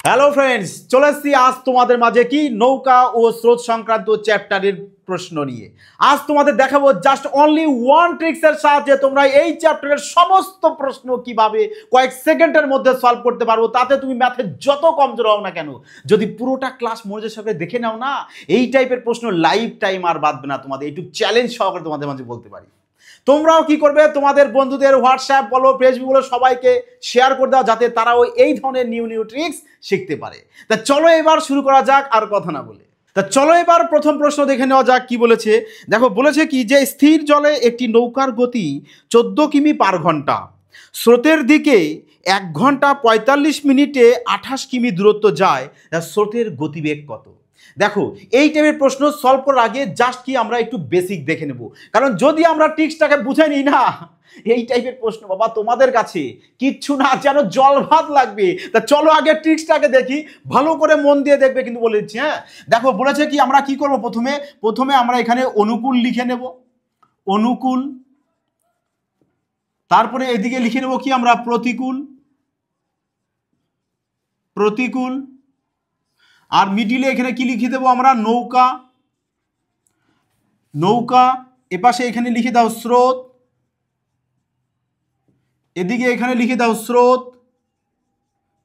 Hello friends, চলে এসেছি আজ তোমাদের মাঝে কি নৌকা ও স্রোত সংক্রান্ত চ্যাপ্টারের প্রশ্ন নিয়ে। আজ তোমাদের দেখাবো জাস্ট অনলি ওয়ান ট্রিক্সের সাহায্যে তোমরা এই চ্যাপ্টারের সমস্ত প্রশ্ন কিভাবে কয়েক সেকেন্ডের মধ্যে সলভ করতে পারবো। তাতে তুমি ম্যাথে যত কমজোর হও না কেন, যদি পুরোটা ক্লাস মনোযোগের সাথে দেখে নাও না, এই টাইপের প্রশ্ন লাইফ টাইম আর বাদবে না তোমাদের। এইটুকু চ্যালেঞ্জ সহকারে তোমাদের মাঝে বলতে পারি। তোমরাও কি করবে, তোমাদের বন্ধুদের হোয়াটসঅ্যাপ বলো, ফেসবুক বলো, সবাইকে শেয়ার করে দাও যাতে তারাও এই ধরনের নিউ নিউ ট্রিক্স শিখতে পারে। তা চলো এবার শুরু করা যাক আর কথা না বলে। তা চলো এবার প্রথম প্রশ্ন দেখে নেওয়া যাক কি বলেছে। দেখো বলেছে কি যে স্থির জলে একটি নৌকার গতি 14 কিমি পার ঘন্টা, স্রোতের দিকে 1 ঘন্টা 45 মিনিটে 28 কিমি দূরত্ব যায়, স্রোতের গতিবেগ কত? দেখো এই টাইপের প্রশ্ন সলভ করার আগে জাস্ট কি আমরা একটু বেসিক দেখে নেব, কারণ যদি আমরা ট্রিক্সটাকে বুঝে নিই না, এই টাইপের প্রশ্ন বাবা তোমাদের কাছে কিচ্ছু না, যেন জল ভাত লাগবে। তা চলো আগে ট্রিক্সটাকে দেখি, ভালো করে মন দিয়ে দেখবে কিন্তু বলে দিচ্ছি। হ্যাঁ দেখো বলেছে কি আমরা কি করব, প্রথমে আমরা এখানে অনুকূল লিখে নেব, অনুকূল। তারপরে এদিকে লিখে নেব কি আমরা প্রতিকূল, প্রতিকূল। আর মিডিলে এখানে কি লিখে দেবো আমরা, নৌকা, নৌকা। এপাশে এখানে লিখে দাও স্রোত, এদিকে এখানে লিখে দাও স্রোত।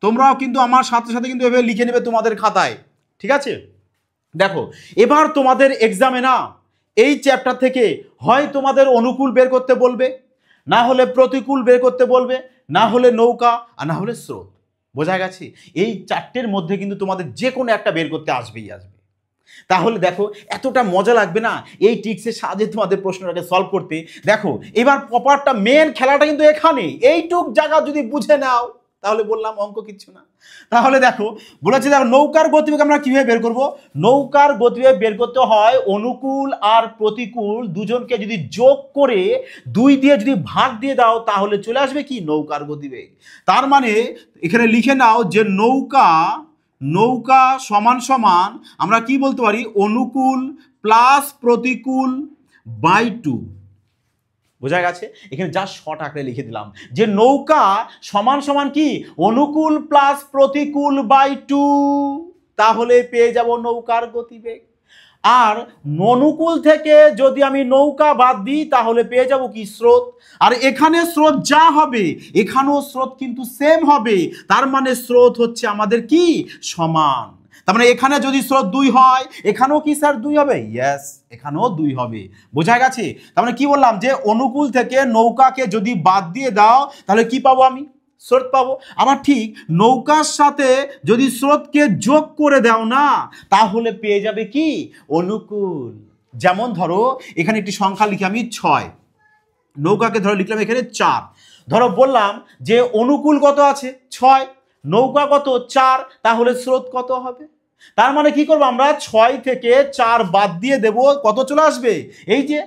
তোমরাও কিন্তু আমার সাথে সাথে কিন্তু এভাবে লিখে নেবে তোমাদের খাতায়, ঠিক আছে? দেখো এবার তোমাদের এক্সামে না এই চ্যাপ্টার থেকে হয় তোমাদের অনুকূল বের করতে বলবে, না হলে প্রতিকূল বের করতে বলবে, না হলে নৌকা, আর না হলে স্রোত। বোঝা গেছে? এই চারটের মধ্যে কিন্তু তোমাদের যে কোনো একটা বের করতে আসবেই আসবে। তাহলে দেখো এতটা মজা লাগবে না এই ট্রিক্সের সাহায্যে তোমাদের প্রশ্নটাকে সলভ করতে। দেখো এবার প্রপারটা মেন খেলাটা কিন্তু এখানে, এইটুক জায়গা যদি বুঝে নাও তাহলে বললাম অঙ্ক কিচ্ছু না। তাহলে দেখো বলেছে, দেখো নৌকার গতিবেগ আমরা কিভাবে বের করব। নৌকার গতিবেগ বের করতে হয় অনুকূল আর প্রতিকূল দুজনকে যদি যোগ করে 2 দিয়ে যদি ভাগ দিয়ে দাও তাহলে চলে আসবে কি নৌকার গতিবেগ। তার মানে এখানে লিখে নাও যে নৌকা, নৌকা সমান সমান আমরা কি বলতে পারি, অনুকূল প্লাস প্রতিকূল বাই 2। বোঝা গেছে? এখানে যা শর্ট আকারে লিখে দিলাম যে নৌকা সমান সমান কি অনুকূল প্লাস প্রতিকূল বাই 2, তাহলে পেয়ে যাব নৌকার গতিবেগ। আর অনুকূল থেকে যদি আমি নৌকা বাদ দিই তাহলে পেয়ে যাব কি স্রোত। আর এখানে স্রোত যা হবে এখানেও স্রোত কিন্তু সেম হবে, তার মানে স্রোত হচ্ছে আমাদের কি সমান। তার মানে এখানে যদি স্রোত 2 হয় এখানেও কি স্যার 2 হবে? ইয়েস, এখানেও 2 হবে। বোঝা গেছে? তার মানে কি বললাম যে অনুকূল থেকে নৌকাকে যদি বাদ দিয়ে দাও তাহলে কি পাবো আমি? স্রোত পাবো। আবার ঠিক নৌকার সাথে যদি স্রোতকে যোগ করে দাও না তাহলে পেয়ে যাবে কি অনুকূল। যেমন ধরো এখানে একটি সংখ্যা লিখি আমি 6, নৌকাকে ধরো লিখলাম এখানে 4। ধরো বললাম যে অনুকূল কত আছে 6, নৌকা কত 4, তাহলে স্রোত কত হবে? তার মানে কি করবো আমরা 6 থেকে 4 বাদ দিয়ে দেব, কত চলে আসবে? এই যে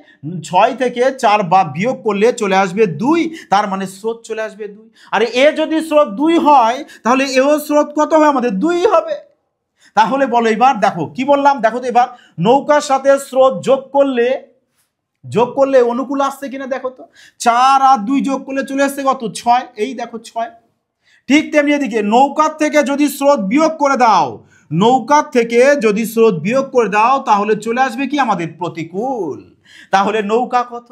6 থেকে 4 বিয়োগ করলে চলে আসবে 2, তার মানে স্রোত চলে আসবে 2। আর এ যদি স্রোত 2 হয় তাহলে এও স্রোত কত হবে আমাদের? 2 হবে। তাহলে বলো এবার দেখো কি বললাম, দেখো তো এবার নৌকার সাথে স্রোত যোগ করলে অনুকূল আসছে কিনা দেখো তো। 4 আর 2 যোগ করলে চলে আসছে কত? 6। এই দেখো 6। ঠিক তেমনি এদিকে নৌকার থেকে যদি স্রোত বিয়োগ করে দাও, নৌকার থেকে যদি স্রোত বিয়োগ করে দাও তাহলে চলে আসবে কি আমাদের প্রতিকূল। তাহলে নৌকা কত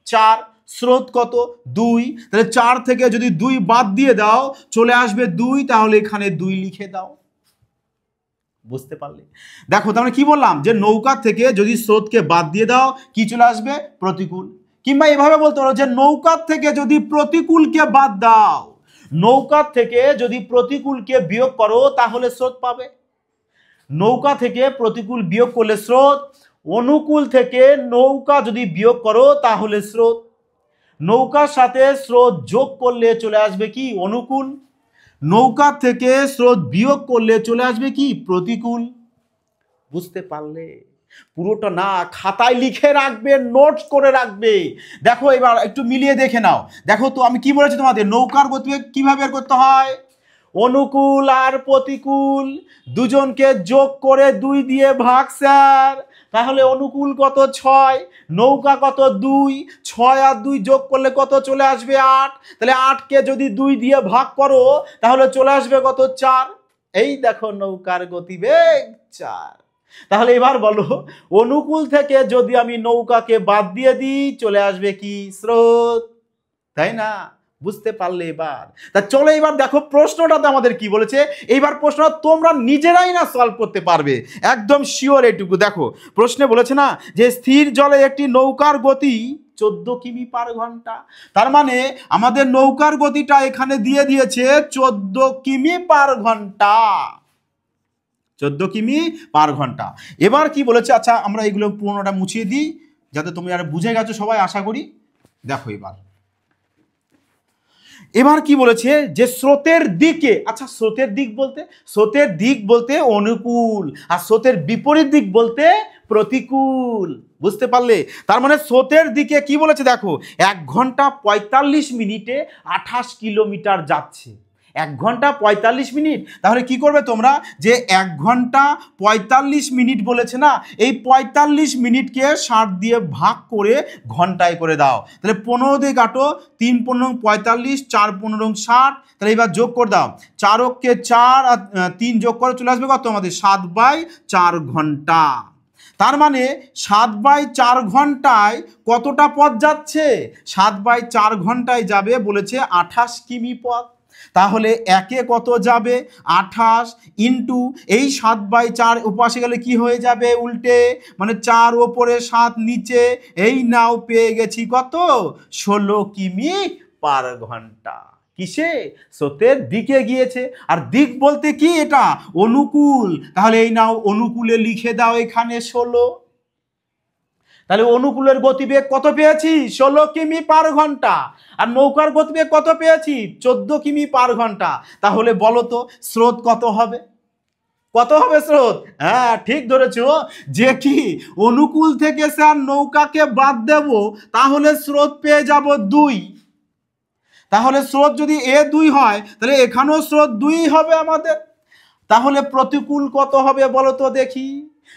4, স্রোত কত 2, তাহলে 4 থেকে যদি 2 বাদ দিয়ে দাও চলে আসবে 2, তাহলে এখানে 2 লিখে দাও। বুঝতে পারলে? দেখো তাহলে কি বললাম যে নৌকা থেকে যদি স্রোতকে বাদ দিয়ে দাও কি চলে আসবে? প্রতিকূল। কিংবা এভাবে বলতে পারো যে নৌকার থেকে যদি প্রতিকূলকে বাদ দাও, নৌকার থেকে যদি প্রতিকূলকে বিয়োগ করো তাহলে স্রোত পাবে। নৌকা থেকে প্রতিকূল বিয়োগ করলে স্রোত, অনুকূল থেকে নৌকা যদি বিয়োগ করো তাহলে স্রোত, নৌকার সাথে স্রোত যোগ করলে চলে আসবে কি অনুকূল, নৌকা থেকে স্রোত বিয়োগ করলে চলে আসবে কি প্রতিকূল। বুঝতে পারলে? পুরোটা না খাতায় লিখে রাখবে, নোটস করে রাখবে। দেখো এবার একটু মিলিয়ে দেখে নাও। দেখো তো আমি কি বলেছি তোমাদের, নৌকার গতিবেগ কিভাবে বের করতে হয়, অনুকূল আর প্রতিকূল দুজনকে যোগ করে 2 দিয়ে ভাগ স্যার। তাহলে অনুকূল কত 6, নৌকা কত 2, 6 আর 2 যোগ করলে কত চলে আসবে 8। তাহলে 8কে যদি 2 দিয়ে ভাগ করো তাহলে চলে আসবে কত 4। এই দেখো নৌকার গতিবেগ 4। তাহলে এবার বলো অনুকূল থেকে যদি আমি নৌকাকে বাদ দিয়ে দিই চলে আসবে কি স্রোত, তাই না? বুঝতে পারলে এবার? তা চলো এবার দেখো প্রশ্নটাতে আমাদের কি বলেছে। এইবার প্রশ্নটা তোমরা নিজেরাই না সলভ করতে পারবে, একদম শিওর। এইটুকু দেখো প্রশ্নে বলেছে না যে স্থির জলে একটি নৌকার গতি 14 কিমি পার ঘন্টা। তার মানে আমাদের নৌকার গতিটা এখানে দিয়ে দিয়েছে 14 কিমি পার ঘন্টা, 14 কিমি পার ঘন্টা। এবার কি বলেছে, আচ্ছা আমরা এগুলো পুরোনোটা মুছিয়ে দিই যাতে তুমি আর বুঝে গেছো সবাই আশা করি। দেখো এবার কি বলেছে যে স্রোতের দিকে, আচ্ছা স্রোতের দিক বলতে অনুকূল, আর স্রোতের বিপরীত দিক বলতে প্রতিকূল। বুঝতে পারলে? তার মানে স্রোতের দিকে কি বলেছে দেখো 1 ঘন্টা 45 মিনিটে 28 কিলোমিটার যাচ্ছে। 1 ঘন্টা 45 মিনিট। তাহলে কি করবে তোমরা যে 1 ঘন্টা 45 মিনিট বলেছে না, এই 45 মিনিটকে 60 দিয়ে ভাগ করে ঘন্টায় করে দাও। তাহলে 15 দিয়ে কাটো, 3 15 45, 4 15 60। তাহলে এবার যোগ করে দাও, 4 অক্ষে 4 আর 3 যোগ করে চলে আসবে কত আমাদের 7/4 ঘন্টা। তার মানে 7/4 ঘন্টায় কতটা পথ যাচ্ছে? 7/4 ঘন্টায় যাবে বলেছে 28 কিমি পথ। তাহলে একে কত যাবে 28 ইন্টু এই 7/4 উপাসে গেলে কি হয়ে যাবে উল্টে, মানে 4 ওপরে 7 নিচে, এই নাও পেয়ে গেছি কত 16 কিমি পার ঘন্টা। কিসে? স্রোতের দিকে গিয়েছে। আর দিক বলতে কি এটা অনুকূল। তাহলে এই নাও অনুকূলে লিখে দাও এখানে 16। তাহলে অনুকূলের গতিবেগ কত পেয়েছি 16 কিমি পার ঘন্টা, আর নৌকার গতিবেগ কত পেয়েছি 14 কিমি পার ঘন্টা। তাহলে বলো তো স্রোত কত হবে? কত হবে স্রোত? হ্যাঁ ঠিক ধরেছো, যে কি অনুকূল থেকে স্যার নৌকাকে বাদ দেব তাহলে স্রোত পেয়ে যাব 2। তাহলে স্রোত যদি A2 হয় তাহলে এখানেও স্রোত 2 হবে আমাদের। তাহলে প্রতিকূল কত হবে বলো তো দেখি।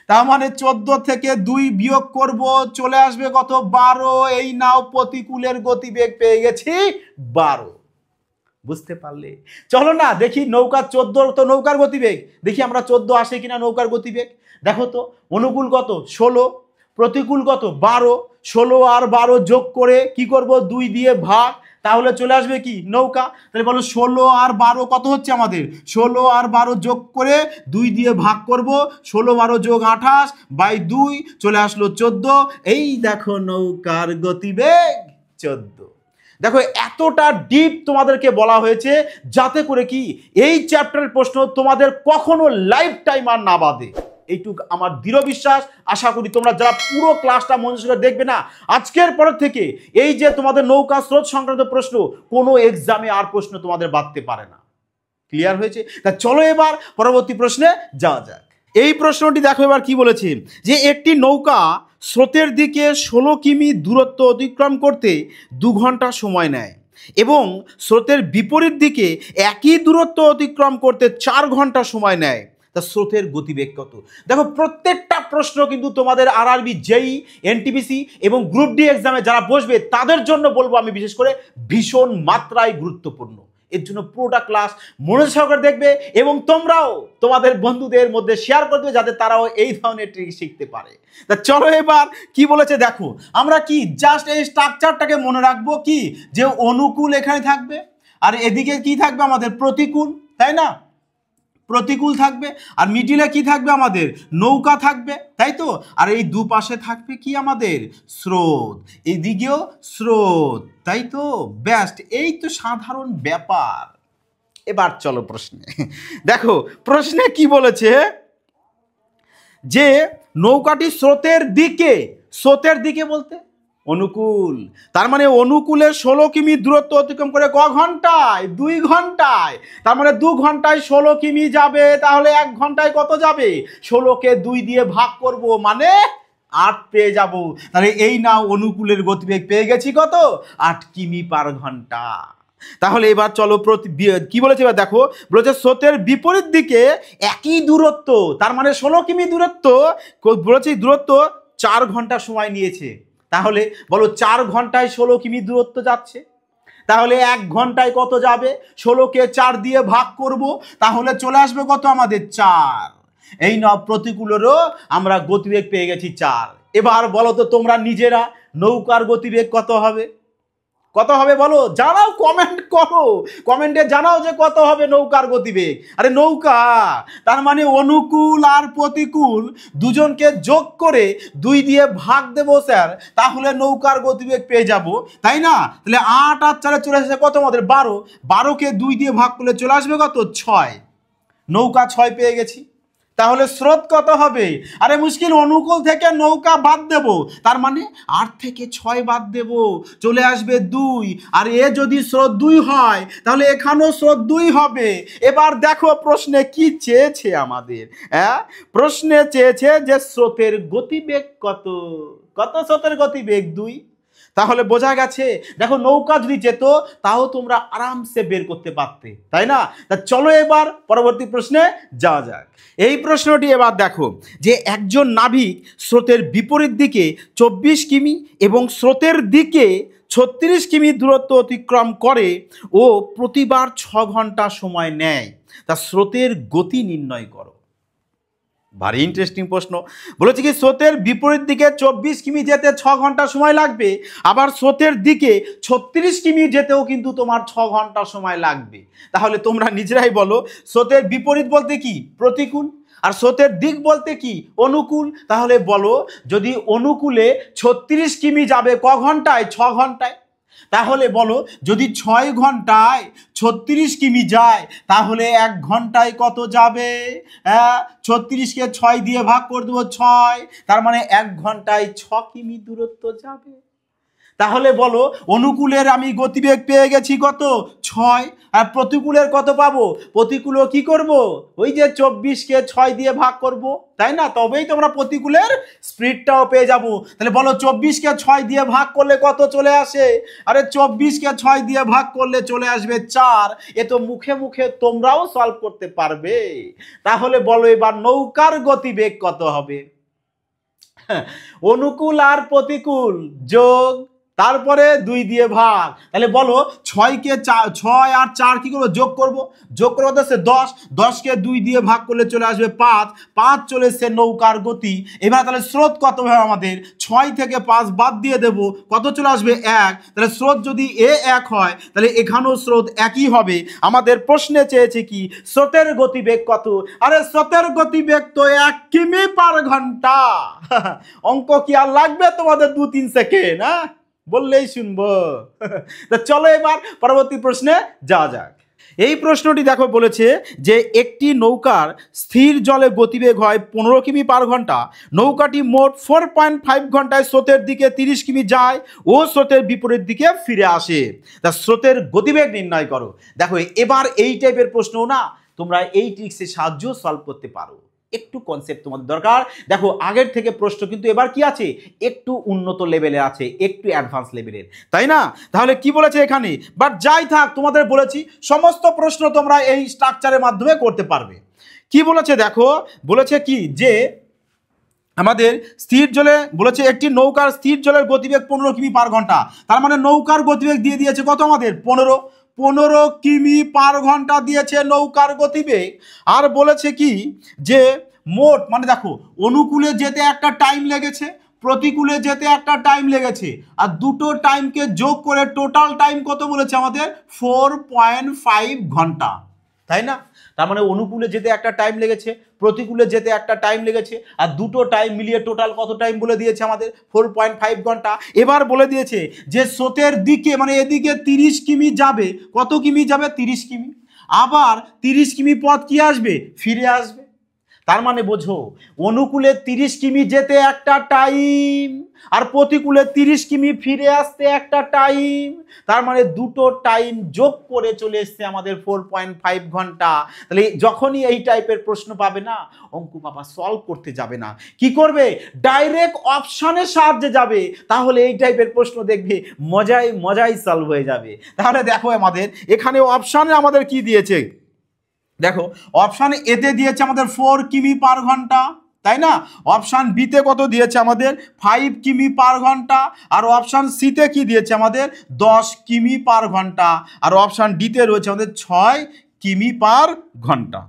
তার মানে 14 থেকে 2 বিয়োগ করব, চলে আসবে কত 12। এই নাও প্রতিকূলের গতিবেগ পেয়ে গেছি 12। বুঝতে পারলে? চলো না দেখি নৌকা 14 তো নৌকার গতিবেগ, দেখি আমরা 14 আসে কিনা নৌকার গতিবেগ। দেখো তো অনুকূল কত 16, প্রতিকূল কত 12। 16 আর 12 যোগ করে কি করব 2 দিয়ে ভাগ, তাহলে চলে আসবে কি নৌকা। তাহলে বলো 16 আর 12 কত হচ্ছে আমাদের 16 আর 12 যোগ করে 2 দিয়ে ভাগ করব, 16 12 যোগ 28/2 চলে আসলো 14। এই দেখো নৌকার গতিবেগ 14। দেখো এতটা ডিপ তোমাদেরকে বলা হয়েছে যাতে করে কি এই চ্যাপ্টারের প্রশ্ন তোমাদের কখনো লাইফ টাইম আর না বাদে। এইটুক আমার দৃঢ় বিশ্বাস। আশা করি তোমরা যারা পুরো ক্লাসটা মনোযোগ করে দেখবে না, আজকের পর থেকে এই যে তোমাদের নৌকা স্রোত সংক্রান্ত প্রশ্ন কোনো এক্সামে আর প্রশ্ন তোমাদের বাদতে পারে না। ক্লিয়ার হয়েছে? তা চলো এবার পরবর্তী প্রশ্নে যাওয়া যাক। এই প্রশ্নটি দেখো এবার কি বলেছে যে একটি নৌকা স্রোতের দিকে 16 কিমি দূরত্ব অতিক্রম করতে 2 ঘন্টা সময় নেয় এবং স্রোতের বিপরীত দিকে একই দূরত্ব অতিক্রম করতে 4 ঘন্টা সময় নেয়। তা স্রোতের গতিবেগ কত? দেখো প্রত্যেকটা প্রশ্ন কিন্তু তোমাদের আরআরবি, জেই, এনটিপিসি এবং গ্রুপ ডি এক্সামে যারা বসবে তাদের জন্য বলবো আমি বিশেষ করে ভীষণ মাত্রায় গুরুত্বপূর্ণ। এর জন্য পুরোটা ক্লাস মনোযোগ সহকারে দেখবে এবং তোমরাও তোমাদের বন্ধুদের মধ্যে শেয়ার করে দেবে যাতে তারাও এই ধরনের ট্রিক শিখতে পারে। তা চলো এবার কি বলেছে দেখো, আমরা কি জাস্ট এই স্ট্রাকচারটাকে মনে রাখবো কি যে অনুকূল এখানে থাকবে আর এদিকে কি থাকবে আমাদের প্রতিকূল, তাই না? প্রতিকূল থাকবে আর মিডিলে কি থাকবে আমাদের নৌকা থাকবে, তাই তো? আর এই দুপাশে থাকবে কি আমাদের স্রোত, এইদিকেও স্রোত, তাই তো? বেস্ট, এই তো সাধারণ ব্যাপার। এবার চলো প্রশ্নে। দেখো প্রশ্নে কি বলেছে যে নৌকাটি স্রোতের দিকে বলতে অনুকূল। তার মানে অনুকূলে 16 কিমি দূরত্ব অতিক্রম করে ক ঘন্টায় 2 ঘন্টায়। তার মানে 2 ঘন্টায় 16 কিমি যাবে, তাহলে 1 ঘন্টায় কত যাবে 16কে 2 দিয়ে ভাগ করব মানে 8 পেয়ে যাব। তাহলে এই নাও অনুকূলের গতিবেগ পেয়ে গেছি কত 8 কিমি পার ঘন্টা। তাহলে এবার চলো কি বলেছে এবার দেখো, বলেছে স্রোতের বিপরীত দিকে একই দূরত্ব, তার মানে 16 কিমি দূরত্ব বলেছে, দূরত্ব 4 ঘন্টা সময় নিয়েছে। তাহলে বলো 4 ঘন্টায় 16 কিমি দূরত্ব যাচ্ছে। তাহলে 1 ঘন্টায় কত যাবে? 16কে 4 দিয়ে ভাগ করব, তাহলে চলে আসবে কত আমাদের 4। এই প্রতিকূলেরও আমরা গতিবেগ পেয়ে গেছি 4। এবার বলো তো তোমরা নিজেরা, নৌকার গতিবেগ কত হবে? কত হবে বলো? জানাও, কমেন্ট করো, কমেন্টে জানাও যে কত হবে নৌকার গতিবেগ। আরে নৌকা, তার মানে অনুকূল আর প্রতিকূল দুজনকে যোগ করে 2 দিয়ে ভাগ দেবো স্যার, তাহলে নৌকার গতিবেগ পেয়ে যাব, তাই না? তাহলে 8 আর 4 চলে আসবে কত আমাদের? 12। 12কে 2 দিয়ে ভাগ করলে চলে আসবে কত? 6। নৌকা 6 পেয়ে গেছি। তাহলে স্রোত কত হবে? আরে মুশকিল, অনুকূল থেকে নৌকা বাদ দেব, তার মানে 8 থেকে 6 বাদ দেব, চলে আসবে 2। আর এ যদি স্রোত 2 হয় তাহলে এখানেও স্রোত 2 হবে। এবার দেখো প্রশ্নে কি চেয়েছে আমাদের। হ্যাঁ, প্রশ্নে চেয়েছে যে স্রোতের গতিবেগ কত। কত স্রোতের গতিবেগ? 2। তাহলে বোঝা গেছে, দেখো নৌকা যদি যেত তাও তোমরা আরামসে বের করতে পারতে, তাই না? তা চলো এবার পরবর্তী প্রশ্নে যাওয়া যাক। এই প্রশ্নটি এবার দেখো যে একজন নাবিক স্রোতের বিপরীত দিকে 24 কিমি এবং স্রোতের দিকে 36 কিমি দূরত্ব অতিক্রম করে ও প্রতিবার 6 ঘন্টা সময় নেয়, তা স্রোতের গতি নির্ণয় করো। ভারী ইন্টারেস্টিং প্রশ্ন। বলেছে কি স্রোতের বিপরীত দিকে 24 কিমি যেতে 6 ঘন্টা সময় লাগবে, আবার স্রোতের দিকে 36 কিমি যেতেও কিন্তু তোমার 6 ঘন্টা সময় লাগবে। তাহলে তোমরা নিজেরাই বলো, স্রোতের বিপরীত বলতে কি? প্রতিকূল। আর স্রোতের দিক বলতে কি? অনুকূল। তাহলে বলো, যদি অনুকূলে 36 কিমি যাবে ক ঘন্টায়? 6 ঘন্টায়। তাহলে বলো, যদি 6 ঘন্টায় 36 কিমি যায় তাহলে 1 ঘন্টায় কত যাবে? হ্যাঁ, 36কে 6 দিয়ে ভাগ করে দেবো, 6, তার মানে 1 ঘন্টায় 6 কিমি দূরত্ব যাবে। তাহলে বলো, অনুকূলের আমি গতিবেগ পেয়ে গেছি কত? 6। আর প্রতিকূলের কত পাবো? প্রতিকূলও কি করব? ওই যে 24কে 6 দিয়ে ভাগ করব, তাই না? তবেই তোমরা প্রতিকূলের স্পিডটাও পেয়ে যাব। তাহলে বলো, 24কে 6 দিয়ে ভাগ করলে কত চলে আসে? আরে 24কে 6 দিয়ে ভাগ করলে চলে আসবে 4। এ তো মুখে মুখে তোমরাও সলভ করতে পারবে। তাহলে বলো এবার নৌকার গতিবেগ কত হবে? অনুকূল আর প্রতিকূল যোগ, তারপরে 2 দিয়ে ভাগ। তাহলে বলো 6কে 6 আর 4 কি করবো? যোগ করব। যোগ করবো 10, 10কে 2 দিয়ে ভাগ করলে চলে আসবে 5, 5 চলে এসছে নৌকার গতি। এবার তাহলে স্রোত কত হবে আমাদের? 6 থেকে 5 বাদ দিয়ে দেব, কত চলে আসবে? 1। তাহলে স্রোত যদি 1 হয় তাহলে এখানেও স্রোত একই হবে। আমাদের প্রশ্নে চেয়েছে কি? স্রোতের গতিবেগ কত? আরে স্রোতের গতিবেগ তো 1 কিমি পার ঘন্টা। অঙ্ক কি আর লাগবে তোমাদের 2-3 সেকেন্ড? হ্যাঁ, বললেই শুনবো। তা চলো এবার পরবর্তী প্রশ্নে যাওয়া যাক। এই প্রশ্নটি দেখো বলেছে যে একটি নৌকার স্থির জলে গতিবেগ হয় 15 কিমি পার ঘন্টা। নৌকাটি মোট 4.5 ঘন্টায় স্রোতের দিকে 30 কিমি যায় ও স্রোতের বিপরীত দিকে ফিরে আসে, তা স্রোতের গতিবেগ নির্ণয় করো। দেখো এবার এই টাইপের প্রশ্ন না তোমরা এই ট্রিক্সের সাহায্য সলভ করতে পারো। একটু কনসেপ্ট তোমাদের দরকার। দেখো আগের থেকে প্রশ্ন কিন্তু এবার কি আছে? একটু উন্নত লেভেলের আছে, একটু অ্যাডভান্স লেভেলের, তাই না? তাহলে কি বলেছে এখানে? বাট যাই থাক, তোমাদের বলেছি সমস্ত প্রশ্ন তোমরা এই স্ট্রাকচারের মাধ্যমে করতে পারবে। কি বলেছে দেখো, বলেছে কি যে আমাদের স্থির জলে বলেছে একটি নৌকার স্থির জলের গতিবেগ 15 কিমি পার ঘন্টা। তার মানে নৌকার গতিবেগ দিয়ে দিয়েছে কত আমাদের? 15 কিমি পার ঘন্টা দিয়েছে নৌকার গতিবেগ। আর বলেছে কি যে মোট, মানে দেখো অনুকূলে যেতে একটা টাইম লেগেছে, প্রতিকূলে যেতে একটা টাইম লেগেছে, আর দুটো টাইমকে যোগ করে টোটাল টাইম কত বলেছে আমাদের? 4.5 ঘন্টা, তাই না? তার মানে অনুকূলে যেতে একটা টাইম লেগেছে, প্রতিকূলে যেতে একটা টাইম লেগেছে, আর দুটো টাইম মিলিয়ে টোটাল কত টাইম বলে দিয়েছে আমাদের? 4.5 ঘন্টা। এবার বলে দিয়েছে যে স্রোতের দিকে, মানে এদিকে 30 কিমি যাবে। কত কিমি যাবে? 30 কিমি। আবার 30 কিমি পথ কি আসবে? ফিরে আসবে। তার মানে বোঝো, অনুকূলে 30 কিমি যেতে একটা টাইম, আর প্রতিকূলে 30 কিমি ফিরে আসতে একটা টাইম। তার মানে দুটো টাইম যোগ করে চলে এসছে আমাদের 4.5 ঘন্টা। তাহলে যখনই এই টাইপের প্রশ্ন পাবে না, অঙ্ক বাবা সলভ করতে যাবে না, কি করবে? ডাইরেক্ট অপশনের সাহায্যে যাবে। তাহলে এই টাইপের প্রশ্ন দেখবে মজাই সলভ হয়ে যাবে। তাহলে দেখো আমাদের এখানে অপশনে আমাদের কি দিয়েছে? দেখো অপশন এতে দিয়েছে আমাদের 4 কিমি পার ঘন্টা, তাই না? অপশান বিতে কত দিয়েছে আমাদের 5 কিমি পার ঘন্টা, আর অপশান সিতে কি দিয়েছে আমাদের 10 কিমি পার ঘন্টা, আর অপশান ডিতে রয়েছে আমাদের 6 কিমি পার ঘন্টা।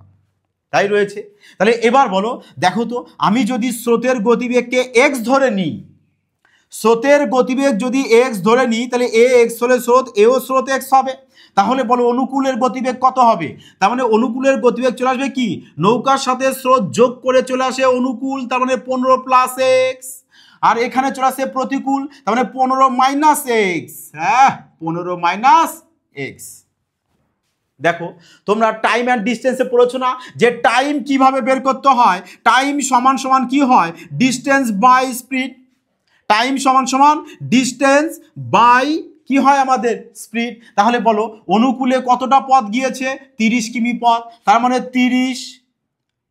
তাই রয়েছে। তাহলে এবার বলো, দেখো তো, আমি যদি স্রোতের গতিবেগকে এক্স ধরে নিই, স্রোতের গতিবেগ যদি এক্স ধরে নিই, তাহলে এ এক্স হলে স্রোত, এও স্রোত এক্স হবে। তাহলে বলো অনুকূলের গতিবেগ কত হবে? তার মানে অনুকূলের গতিবেগ চলে আসবে কি, নৌকার সাথে স্রোত যোগ করে চলে আসে অনুকূল, তার মানে 15 প্লাস এক্স, আর এখানে চলে আসে প্রতিকূল, তার মানে 15 মাইনাস এক্স। হ্যাঁ, 15 মাইনাস এক্স। দেখো, তোমরা টাইম অ্যান্ড ডিস্টেন্সে পড়েছো না, যে টাইম কিভাবে বের করতে হয়? টাইম সমান সমান কি হয়, ডিস্টেন্স বাই স্পিড। টাইম সমান সমান ডিস্টেন্স বাই কি হয় আমাদের, স্পিড। তাহলে বলো অনুকূলে কতটা পথ গিয়েছে, 30 কিমি পথ, তার মানে 30,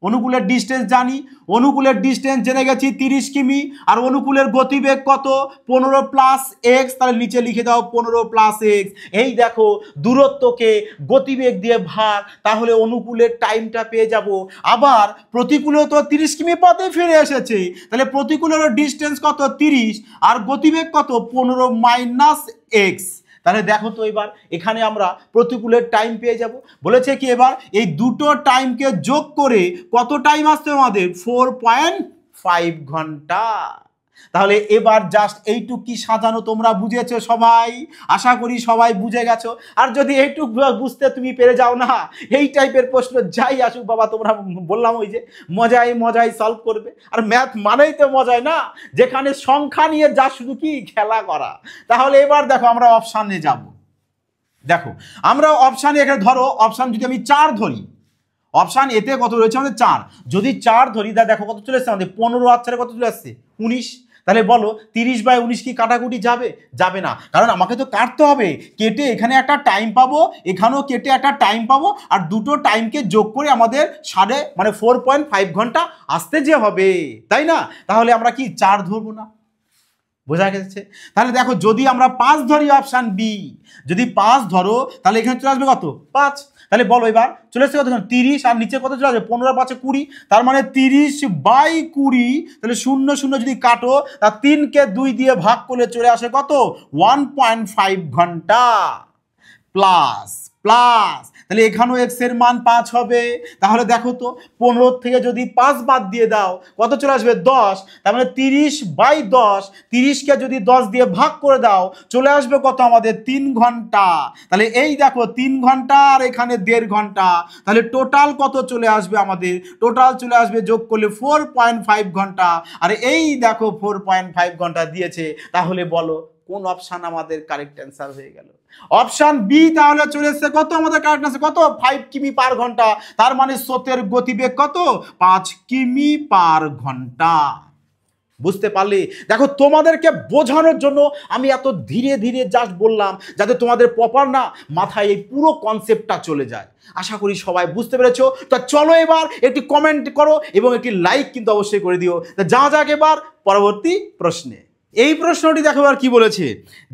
অনুকূলের ডিস্টেন্স জানি, অনুকূলের ডিস্টেন্স জেনে গেছি 30 কিমি, আর অনুকূলের গতিবেগ কত, 15 প্লাস এক্স, তাহলে নিচে লিখে দাও 15 প্লাস এক্স। এই দেখো, দূরত্বকে গতিবেগ দিয়ে ভাগ, তাহলে অনুকূলের টাইমটা পেয়ে যাব। আবার প্রতিকূলেও তো 30 কিমি পথে ফিরে এসেছে, তাহলে প্রতিকূলের ডিস্টেন্স কত, 30, আর গতিবেগ কত, 15 মাইনাস এক্স। তাহলে দেখো তো, এবার এখানে আমরা প্রতিকূলের টাইম পেয়ে যাব। বলেছে কি, এবার এই দুটো টাইমকে যোগ করে কত টাইম আসছে আমাদের, 4.5 ঘন্টা। তাহলে এবার জাস্ট এইটুক কি সাজানো তোমরা বুঝেছো সবাই? আশা করি সবাই বুঝে গেছো। আর যদি এইটুক বুঝতে তুমি পেরে যাও না, এই টাইপের প্রশ্ন যাই আসুক বাবা, তোমরা বললাম ওই যে মজাই মজাই সলভ করবে। আর ম্যাথ মানেই তো মজাই না, যেখানে সংখ্যা নিয়ে যা শুধু কি খেলা করা। তাহলে এবার দেখো আমরা অপশানে যাব। দেখো আমরা অপশানে, এখানে ধরো অপশান যদি আমি 4 ধরি, অপশান এতে কত রয়েছে আমাদের 4, যদি 4 ধরি, দেখো কত চলে আসছে আমাদের 15, আর 4 কত চলে আসছে 19। তাহলে বলো 30/19 কি কাটাকুটি যাবে? যাবে না, কারণ আমাকে তো কাটতে হবে, কেটে এখানে একটা টাইম পাবো, এখানেও কেটে একটা টাইম পাবো, আর দুটো টাইমকে যোগ করে আমাদের 4.5 ঘন্টা আসতে যে হবে, তাই না? তাহলে আমরা কি 4 ধরবো না? বোঝা গেছে? তাহলে দেখো, যদি আমরা 5 ধরি, অপশান বি, যদি 5 ধরো, তাহলে এখানে চলে আসবে কত, 5। তাহলে বলো এবার চলে আসছে কত, 30, আর নিচে কত চলে আসবে, 15 5 20, তার মানে 30/20। তাহলে 0 0 যদি কাটো, তা 3কে 2 দিয়ে ভাগ করলে চলে আসে কত, 1.5 ঘন্টা। প্লাস প্লাস, তাহলে এখানেও এক্স এর মান 5 হবে। তাহলে দেখো তো, 15 থেকে যদি 5 বাদ দিয়ে দাও, কত চলে আসবে, 10। তার মানে 30/10, 30কে যদি 10 দিয়ে ভাগ করে দাও, চলে আসবে কত আমাদের, 3 ঘন্টা। তাহলে এই দেখো 3 ঘন্টা, আর এখানে 1.5 ঘন্টা, তাহলে টোটাল কত চলে আসবে আমাদের, টোটাল চলে আসবে যোগ করলে 4.5 ঘন্টা। আর এই দেখো 4.5 ঘন্টা দিয়েছে। তাহলে বলো কোন অপশান আমাদের কারেক্ট অ্যান্সার হয়ে গেল? Option B. তাহলে চলে এসেছে কত আমাদের কারেক্ট অ্যান্সার, কত, 5 কিমি পার ঘন্টা। তার মানে স্রোতের গতিবেগ কত, 5 কিমি পার ঘন্টা। বুঝতে পারলে? দেখো, তোমাদেরকে বোঝানোর জন্য আমি এত ধীরে ধীরে জাস্ট বললাম, যাতে তোমাদের প্রপার না মাথায় এই পুরো কনসেপ্টটা চলে যায়। আশা করি সবাই বুঝতে পেরেছো। তা চলো এবার একটি কমেন্ট করো এবং একটি লাইক কিন্তু অবশ্যই করে দিও। তা যা যাক এবার পরবর্তী প্রশ্নে। এই প্রশ্নটি দেখো আর কি বলেছে,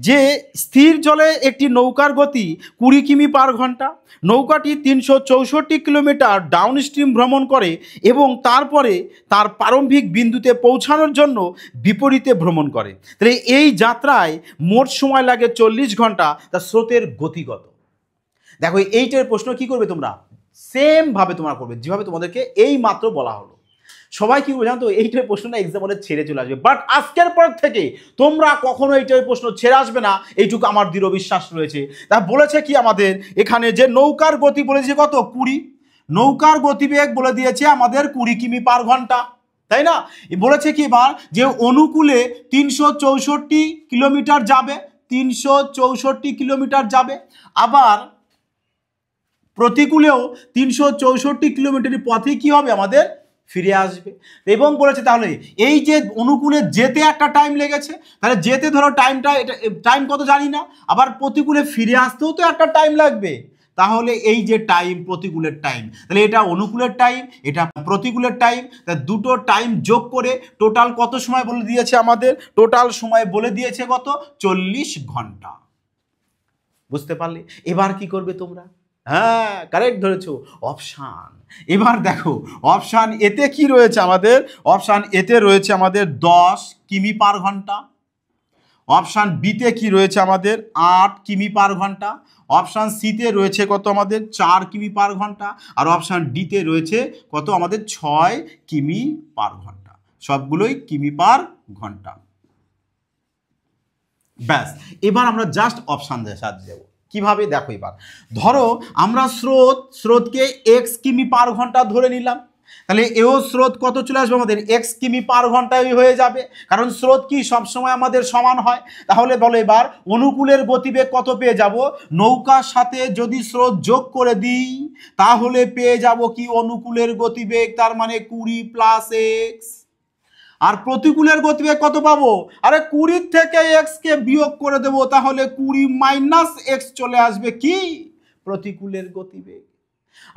যে স্থির জলে একটি নৌকার গতি 20 কিমি পার ঘন্টা, নৌকাটি 364 কিলোমিটার ডাউন স্ট্রিম ভ্রমণ করে এবং তারপরে তার প্রারম্ভিক বিন্দুতে পৌঁছানোর জন্য বিপরীতে ভ্রমণ করে। তাহলে এই যাত্রায় মোট সময় লাগে 40 ঘন্টা, তার স্রোতের গতিগত। দেখো এইটার প্রশ্ন কি করবে তোমরা, সেম ভাবে তোমরা করবে যেভাবে তোমাদেরকে এই মাত্র বলা হলো। সবাই কি বলে জানো তো, এইটার প্রশ্নটা এক্সাম হলে ছেড়ে চলে আসবে, বাট আজকের পর থেকে তোমরা কখনো এইটার প্রশ্ন ছেড়ে আসবে না, এইটুকু আমার দৃঢ় বিশ্বাস রয়েছে। তা বলেছে কি আমাদের এখানে, যে নৌকার গতি বলেছে কত, 20, নৌকার গতিবেগ বলে দিয়েছে আমাদের 20 কিমি পার ঘন্টা, তাই না? বলেছে কি এবার, যে অনুকূলে 364 কিলোমিটার যাবে, 364 কিলোমিটার যাবে, আবার প্রতিকূলেও 364 কিলোমিটার পথে কি হবে আমাদের, ফিরে আসবে। এবং বলেছে তাহলে এই যে অনুকূলে যেতে একটা টাইম লেগেছে, তাহলে যেতে ধরো টাইমটা, এটা টাইম কত জানি না, আবার প্রতিকূলে ফিরে আসতেও তো একটা টাইম লাগবে। তাহলে এই যে টাইম, প্রতিকূলের টাইম, তাহলে এটা অনুকূলের টাইম, এটা প্রতিকূলের টাইম, তা দুটো টাইম যোগ করে টোটাল কত সময় বলে দিয়েছে আমাদের, টোটাল সময় বলে দিয়েছে কত, 40 ঘন্টা। বুঝতে পারলে? এবার কি করবে তোমরা, হ্যাঁ, কারেক্ট ধরেছো, অপশান। এবার দেখো অপশান এতে কি রয়েছে আমাদের, অপশান এতে রয়েছে আমাদের 10 কিমি পার ঘন্টা, অপশান বিতে কি রয়েছে আমাদের 8 কিমি পার ঘন্টা, অপশান সিতে রয়েছে কত আমাদের 4 কিমি পার ঘন্টা, আর অপশান ডিতে রয়েছে কত আমাদের 6 কিমি পার ঘন্টা। সবগুলোই কিমি পার ঘন্টা। ব্যাস, এবার আমরা জাস্ট অপশান সাজিয়ে দেবো। কিভাবে দেখো, এবার ধরো আমরা স্রোতকে এক্স কিমি পার ঘন্টা ধরে নিলাম, তাহলে এও স্রোত কত চলে আসবে আমাদের এক্স কিমি পার ঘন্টায় হয়ে যাবে, কারণ স্রোত কি সবসময় আমাদের সমান হয়। তাহলে বলো এবার অনুকূলের গতিবেগ কত পেয়ে যাব, নৌকার সাথে যদি স্রোত যোগ করে দিই তাহলে পেয়ে যাব কি অনুকূলের গতিবেগ, তার মানে 20 প্লাস এক্স। আর প্রতিকূলের গতিবেগ কত পাবো, আরে 20 থেকে এক্স কে বিয়োগ করে দেবো, তাহলে 20 মাইনাস এক্স চলে আসবে কি প্রতিকূলের গতিবেগ।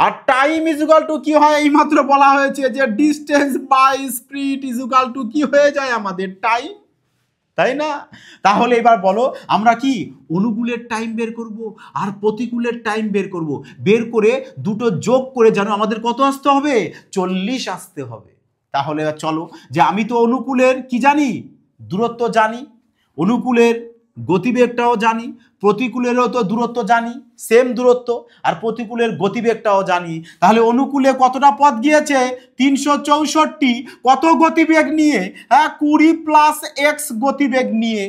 আর টাইম ইজ ইকুয়াল টু কি হয়, এইমাত্র বলা হয়েছে যে distance by speed is equal to কি হয়ে যায় আমাদের টাইম, তাই না? তাহলে এবার বলো আমরা কি অনুকূলের টাইম বের করব আর প্রতিকূলের টাইম বের করব, বের করে দুটো যোগ করে জানো আমাদের কত আসতে হবে, 40 আসতে হবে। তাহলে চলো, যে আমি তো অনুকূলের কি জানি, দূরত্ব জানি, অনুকূলের গতিবেগটাও জানি, প্রতিকূলেরও তো দূরত্ব জানি, সেম দূরত্ব, আর প্রতিকূলের গতিবেগটাও জানি। তাহলে অনুকূলে কতটা পথ গিয়েছে 364, কত গতিবেগ নিয়ে, হ্যাঁ 20 প্লাস এক্স গতিবেগ নিয়ে,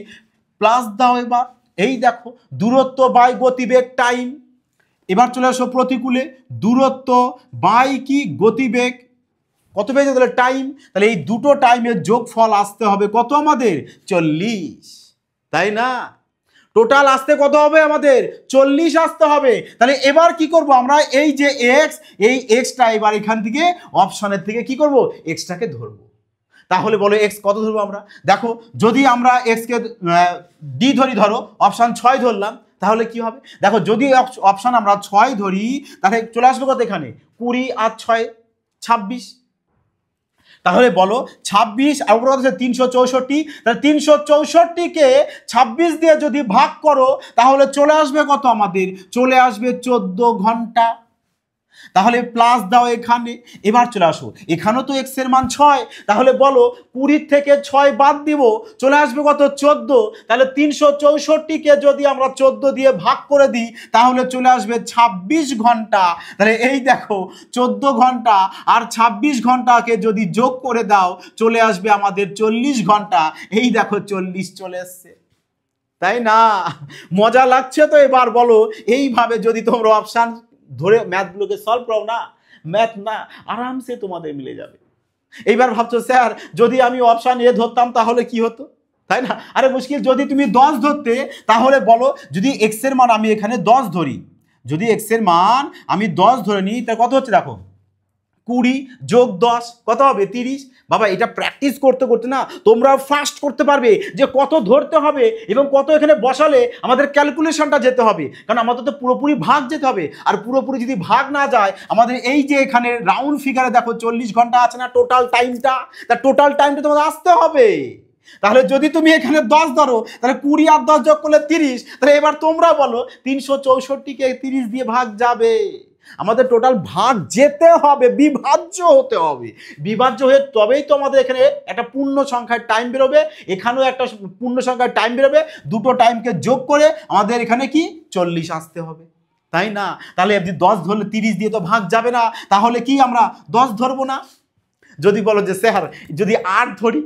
প্লাস দাও এবার। এই দেখো দূরত্ব বাই গতিবেগ টাইম। এবার চলে আসো প্রতিকূলে, দূরত্ব বাই কি গতিবেগ কত পেয়েছে, তাহলে টাইম। তাহলে এই দুটো টাইমের যোগফল আসতে হবে কত আমাদের 40, তাই না? টোটাল আসতে কত হবে আমাদের 40 আসতে হবে। তাহলে এবার কি করব আমরা, এই যে এক্স, এই এক্সটা এবার এখান থেকে অপশনের থেকে কি করব, এক্সটাকে ধরবো। তাহলে বলো এক্স কত ধরবো আমরা, দেখো যদি আমরা এক্সকে ডি ধরি, ধরো অপশান 6 ধরলাম, তাহলে কি হবে দেখো, যদি অপশান আমরা 6 ধরি তাহলে চলে আসবে কত এখানে 20 আর 6 26। তাহলে বলো 26 আর 364, তাহলে 364কে 26 দিয়ে যদি ভাগ করো তাহলে চলে আসবে কত আমাদের, চলে আসবে 14 ঘন্টা। তাহলে প্লাস দাও এখানে। এবার চলে আসো, এখানেও তো এক্স এর মান 6, তাহলে বলো 20 থেকে 6 বাদ দিব, চলে আসবে কত 14। তাহলে 364কে যদি আমরা 14 দিয়ে ভাগ করে দিই তাহলে চলে আসবে 26 ঘন্টা। তাহলে এই দেখো 14 ঘন্টা আর 26 ঘন্টাকে যদি যোগ করে দাও চলে আসবে আমাদের 40 ঘন্টা। এই দেখো 40 চলে এসছে, তাই না? মজা লাগছে তো? এবার বলো এইভাবে যদি তোমরা অপশান ধরে ম্যাথগুলোকে সলভ করো না, ম্যাথ না আরামসে তোমাদের মিলে যাবে। এইবার ভাবছো স্যার যদি আমি অপশান এ ধরতাম তাহলে কি হতো, তাই না? আরে মুশকিল, যদি তুমি 10 ধরতে তাহলে বলো, যদি এক্স এর মান আমি এখানে 10 ধরি, যদি এক্স এর মান আমি 10 ধরে নিই তা কত হচ্ছে দেখো, 20 যোগ 10 কত হবে 30। বাবা এটা প্র্যাকটিস করতে করতে না তোমরা ফাস্ট করতে পারবে যে কত ধরতে হবে এবং কত এখানে বসালে আমাদের ক্যালকুলেশনটা যেতে হবে, কারণ আমাদের তো পুরোপুরি ভাগ যেতে হবে। আর পুরোপুরি যদি ভাগ না যায় আমাদের এই যে এখানে রাউন্ড ফিগারে দেখো 40 ঘন্টা আছে না টোটাল টাইমটা, তা টোটাল টাইমটা তোমাদের আসতে হবে। তাহলে যদি তুমি এখানে 10 ধরো তাহলে 20 আর 10 যোগ করলে 30। তাহলে এবার তোমরা বলো 364কে 30 দিয়ে ভাগ যাবে, আমাদের টোটাল ভাগ যেতে হবে, বিভাজ্য হতে হবে। বিভাজ্য হয়ে তবেই তো আমাদের এখানে একটা পূর্ণ সংখ্যার টাইম বেরোবে, এখানেও একটা পূর্ণ সংখ্যার টাইম বেরোবে, দুটো টাইমকে যোগ করে আমাদের এখানে কি 40 আসতে হবে, তাই না? তাহলে 10 ধরলে 30 দিয়ে তো ভাগ যাবে না, তাহলে কি আমরা 10 ধরবো না? যদি বলো যে স্যার যদি 8 ধরি,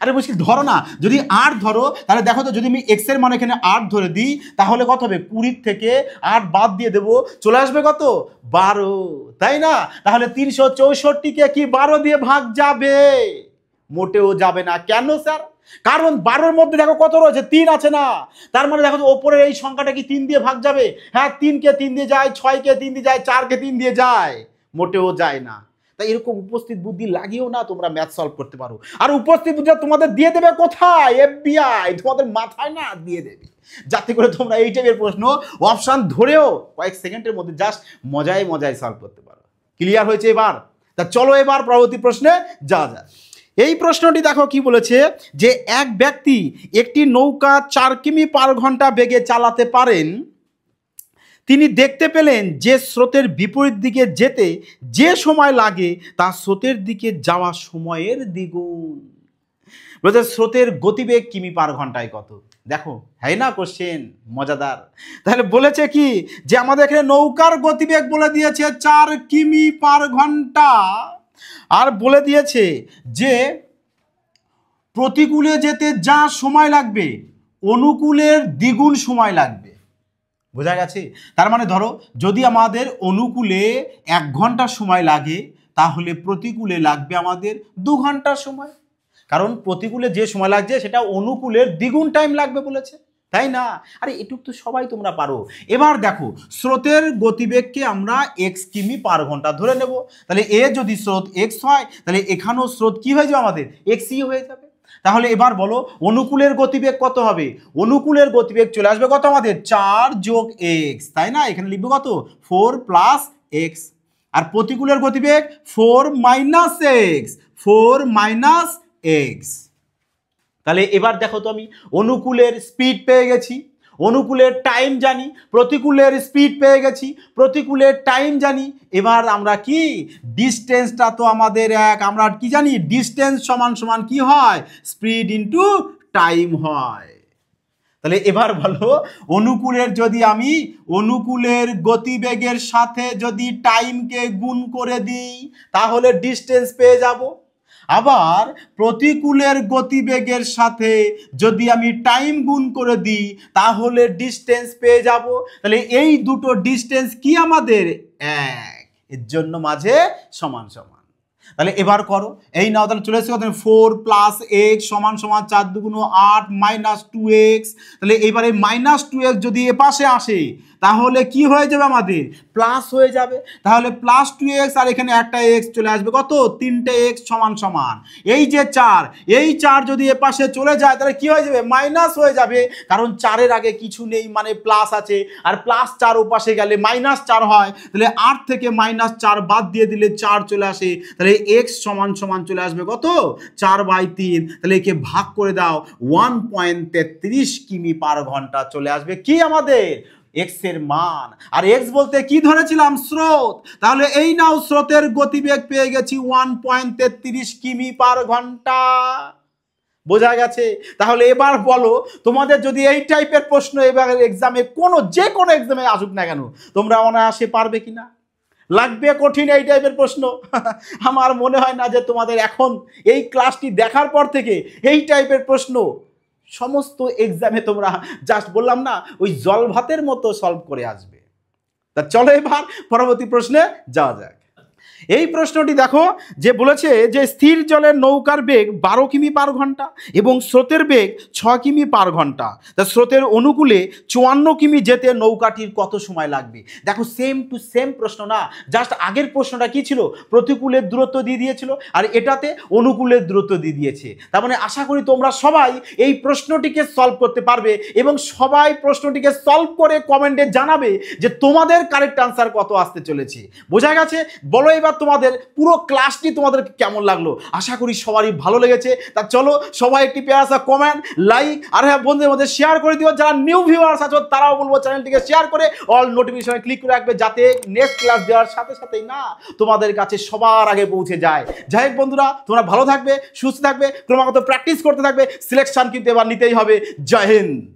আরে মুশকিল ধরো না, যদি 8 ধরো তাহলে দেখো তো যদি আমি এক্স এর মান এখানে 8 ধরে দিই তাহলে কত হবে, 20 থেকে 8 বাদ দিয়ে দেবো, চলে আসবে কত 12, তাই না? তাহলে 364কে কি 12 দিয়ে ভাগ যাবে? মোটেও যাবে না। কেন স্যার? কারণ 12-র মধ্যে দেখো কত রয়েছে, 3 আছে না, তার মানে দেখো ওপরের এই সংখ্যাটা কি 3 দিয়ে ভাগ যাবে? হ্যাঁ 3কে 3 দিয়ে যায়, 6কে 3 দিয়ে যায়, 4কে 3 দিয়ে যায়, মোটেও যায় না। তাই এরকম উপস্থিত বুদ্ধি লাগিয়েও না তোমরা ম্যাথ সলভ করতে পারো। আর উপস্থিত বুদ্ধি তোমাদের দিয়ে দেবে কোথায়, এফবিআই তোমাদের মাথায় না দিয়ে দেবে, যাতে করে তোমরা এই টাইপের প্রশ্ন অপশান ধরেও কয়েক সেকেন্ডের মধ্যে জাস্ট মজায় মজায় সলভ করতে পারো। ক্লিয়ার হয়েছে এবার? তা চলো এবার পরবর্তী প্রশ্নে যাওয়া যায়। এই প্রশ্নটি দেখো কি বলেছে, যে এক ব্যক্তি একটি নৌকা 4 কিমি পার ঘন্টা বেগে চালাতে পারেন, তিনি দেখতে পেলেন যে স্রোতের বিপরীত দিকে যেতে যে সময় লাগে তা স্রোতের দিকে যাওয়া সময়ের দ্বিগুণ। বলছে স্রোতের গতিবেগ কিমি পার ঘন্টায় কত? দেখো, হ্যাঁ না কোশ্চেন মজাদার। তাহলে বলেছে কি যে আমাদের এখানে নৌকার গতিবেগ বলে দিয়েছে 4 কিমি পার ঘন্টা, আর বলে দিয়েছে যে প্রতিকূলে যেতে যা সময় লাগবে অনুকূলের দ্বিগুণ সময় লাগবে। বোঝা গেছে? তার মানে ধরো যদি আমাদের অনুকূলে 1 ঘন্টা সময় লাগে তাহলে প্রতিকূলে লাগবে আমাদের 2 ঘন্টা সময়, কারণ প্রতিকূলে যে সময় লাগছে সেটা অনুকূলের দ্বিগুণ টাইম লাগবে বলেছে, তাই না? আরে এটুক তো সবাই তোমরা পারো। এবার দেখো স্রোতের গতিবেগকে আমরা x কিমি পার ঘন্টা ধরে নেব। তাহলে এ যদি স্রোত x হয় তাহলে এখানেও স্রোত কি হয়ে যাবে আমাদের xই হয়ে যাবে। তাহলে এবার বলো অনুকূলের গতিবেগ কত হবে? অনুকূলের গতিবেগ চলে আসবে কত আমাদের 4 যোগ x, তাই না? এখানে লিখবো কত 4 প্লাস x। আর প্রতিকূলের গতিবেগ 4 মাইনাস x, 4 মাইনাস x। তাহলে এবার দেখো তো আমি অনুকূলের স্পিড পেয়ে গেছি, অনুকূলের টাইম জানি, প্রতিকূলের স্পিড পেয়ে গেছি, প্রতিকূলের টাইম জানি। এবার আমরা কি ডিস্টেন্সটা তো আমাদের এক, আমরা কি জানি ডিস্টেন্স সমান সমান কি হয় স্পিড ইনটু টাইম হয়। তাহলে এবার বলো অনুকূলের যদি আমি অনুকূলের গতিবেগের সাথে যদি টাইমকে গুণ করে দিই তাহলে ডিস্টেন্স পেয়ে যাব। আবার প্রতিকূলের গতিবেগের সাথে যদি আমি টাইম গুণ করে দিই তাহলে ডিস্টেন্স পেয়ে যাব। তাহলে এই দুটো ডিস্টেন্স কি আমাদের এক, এর জন্য মাঝে সমান সমান। তাহলে এবার করো, এই নাও তাহলে চলে এসেছে 4 প্লাস x সমান সমান 4 দুগুণ 8 মাইনাস 2x। তাহলে এবারে মাইনাস 2x যদি এ পাশে আসে তাহলে কি হয়ে যাবে আমাদের প্লাস হয়ে যাবে। তাহলে প্লাস 2x আর এখানে একটা x চলে আসবে কত 3টে x সমান সমান এই যে 4, এই 4 যদি এ পাশে চলে যায় তাহলে কি হয়ে যাবে মাইনাস হয়ে যাবে, কারণ 4-এর আগে কিছু নেই মানে প্লাস আছে, আর প্লাস 4 ও পাশে গেলে মাইনাস 4 হয়। তাহলে 8 থেকে মাইনাস 4 বাদ দিয়ে দিলে 4 চলে আসে। তাহলে x সমান সমান চলে আসবে কত 4/3। তাহলে একে ভাগ করে দাও 1.33 কিমি পার ঘন্টা চলে আসবে কি আমাদের x এর মান। আর x বলতে কি ধরেছিলাম স্রোত, তাহলে এই নাও স্রোতের গতিবেগ পেয়ে গেছি 1.33 কিমি পার ঘন্টা। বোঝা গেছে? তাহলে এবার বলো তোমাদের যদি এই টাইপের প্রশ্ন এবার এক্সামে যে কোনো এক্সামে আসুক না কেন তোমরা অনায়াসে পারবে কিনা? লাগবে কঠিন এই টাইপের প্রশ্ন? আমার মনে হয় না যে তোমাদের এখন এই ক্লাসটি দেখার পর থেকে এই টাইপের প্রশ্ন সমস্ত এক্সামে তোমরা জাস্ট বললাম না ওই জল ভাতের মতো সলভ করে আসবে। তা চলো এবার পরবর্তী প্রশ্নে যাওয়া যাক। এই প্রশ্নটি দেখো যে বলেছে যে স্থির জলের নৌকার বেগ 12 কিমি পার ঘন্টা এবং স্রোতের বেগ 6 কিমি পার ঘন্টা। তা স্রোতের অনুকূলে 54 কিমি যেতে নৌকাটির কত সময় লাগবে? দেখো সেম টু সেম প্রশ্ন না, জাস্ট আগের প্রশ্নটা কি ছিল প্রতিকূলের দূরত্ব দিয়ে দিয়েছিল আর এটাতে অনুকূলের দূরত্ব দিয়ে দিয়েছে। তার মানে আশা করি তোমরা সবাই এই প্রশ্নটিকে সলভ করতে পারবে এবং সবাই প্রশ্নটিকে সলভ করে কমেন্টে জানাবে যে তোমাদের কারেক্ট আনসার কত আসতে চলেছে। বোঝা গেছে? বলো এবার তোমাদের পুরো ক্লাসটি তোমাদের কেমন লাগলো? আশা করি সবারই ভালো লেগেছে। তা চলো সবাই একটি প্যারা কমেন্ট লাইক আর হ্যাঁ বন্ধুদের মধ্যে শেয়ার করে দিও। যারা নিউ ভিউয়ার্স আছো তারাও বলবো চ্যানেলটিকে শেয়ার করে অল নোটিফিকেশনে ক্লিক করে রাখবে যাতে নেক্সট ক্লাস দেওয়ার সাথে সাথেই না তোমাদের কাছে সবার আগে পৌঁছে যায়। যাই হোক বন্ধুরা তোমরা ভালো থাকবে, সুস্থ থাকবে, ক্রমাগত প্র্যাকটিস করতে থাকবে। সিলেকশন কিন্তু এবার নিতেই হবে। জয় হিন্দ।